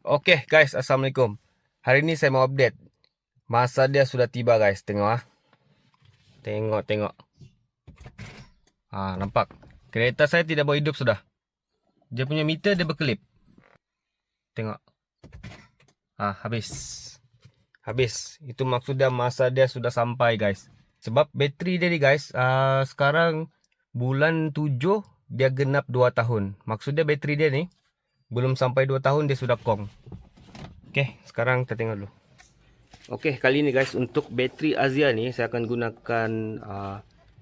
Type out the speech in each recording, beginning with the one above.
Oke guys, Assalamualaikum. Hari ini saya mau update. Masa dia sudah tiba guys, tengok ah. Tengok. Nampak. Kereta saya tidak boleh hidup sudah. Dia punya meter dia berkelip. Tengok. Habis. Itu maksudnya masa dia sudah sampai guys. Sebab bateri dia ni guys, sekarang bulan 7 dia genap 2 tahun. Maksudnya bateri dia ni belum sampai 2 tahun dia sudah kong. Oke, sekarang kita tengok dulu. Oke, kali ini guys untuk bateri Asia ni saya akan gunakan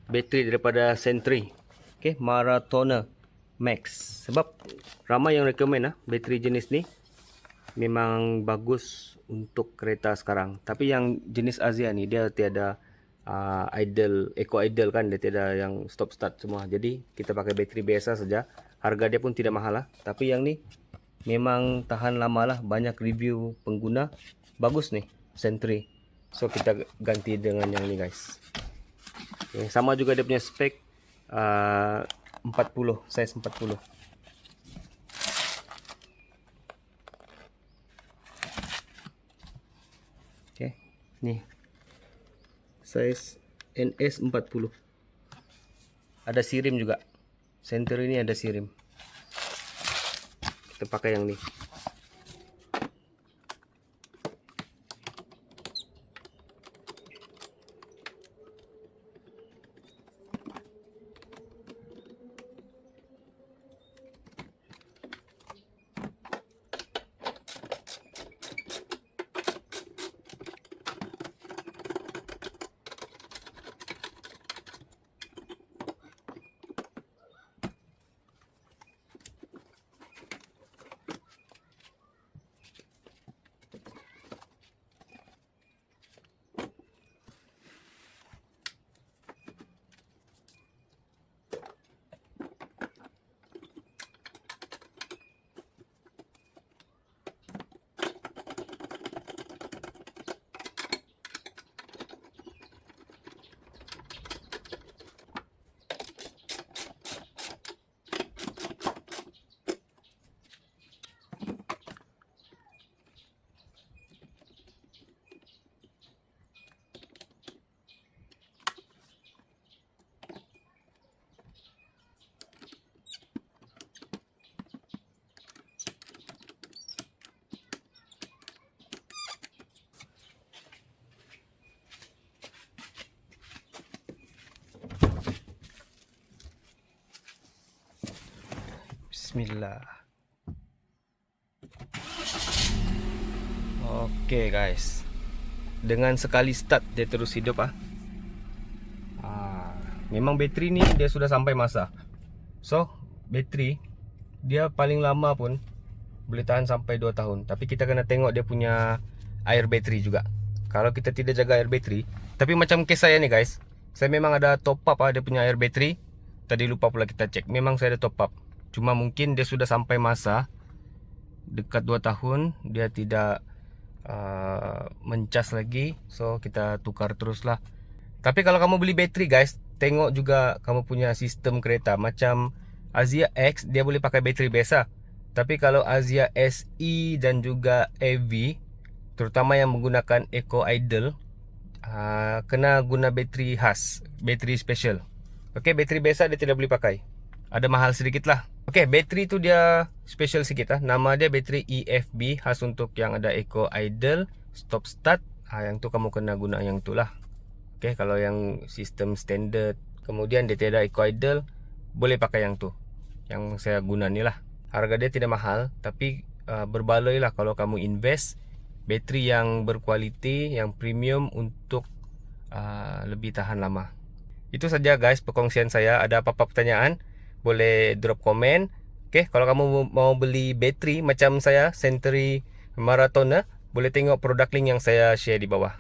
bateri daripada Sentry. Oke, Maratona Max. Sebab ramai yang recommend bateri jenis ni memang bagus untuk kereta sekarang. Tapi yang jenis Asia ni dia tiada eco idle kan, dia tiada yang stop start semua. Jadi kita pakai bateri biasa saja. Harga dia pun tidak mahal lah. Tapi yang ni memang tahan lama lah. Banyak review pengguna bagus nih Sentry. So kita ganti dengan yang ni guys. Okay, sama juga dia punya spek 40, size 40. Okay, nih size NS 40. Ada sirim juga. Sentry ini ada sirim. Kita pakai yang ni. Bismillah. Oke guys, dengan sekali start dia terus hidup memang bateri ni dia sudah sampai masa. So bateri dia paling lama pun boleh tahan sampai 2 tahun. Tapi kita kena tengok dia punya air bateri juga. Kalau kita tidak jaga air bateri, tapi macam case saya ni guys, saya memang ada top up dia punya air bateri. Tadi lupa pula kita cek, memang saya ada top up. Cuma mungkin dia sudah sampai masa dekat 2 tahun dia tidak mencas lagi. So kita tukar terus lah. Tapi kalau kamu beli bateri guys, tengok juga kamu punya sistem kereta. Macam Asia X dia boleh pakai bateri biasa. Tapi kalau Asia SE dan juga EV, terutama yang menggunakan eco idle, kena guna bateri khas, bateri special. Oke, bateri biasa dia tidak boleh pakai. Ada mahal sedikit lah. Oke, bateri tu dia special sikit Nama dia bateri EFB, khas untuk yang ada eco idle, stop start. Yang tu kamu kena guna yang tu lah. Oke, kalau yang sistem standard, kemudian dia tiada eco idle, boleh pakai yang tu. Yang saya guna ni lah. Harga dia tidak mahal, tapi berbaloi lah kalau kamu invest bateri yang berkualiti, yang premium untuk lebih tahan lama. Itu saja guys perkongsian saya. Ada apa-apa pertanyaan, boleh drop komen. Oke, kalau kamu mau beli bateri macam saya, Sentry Maratona, boleh tengok produk link yang saya share di bawah.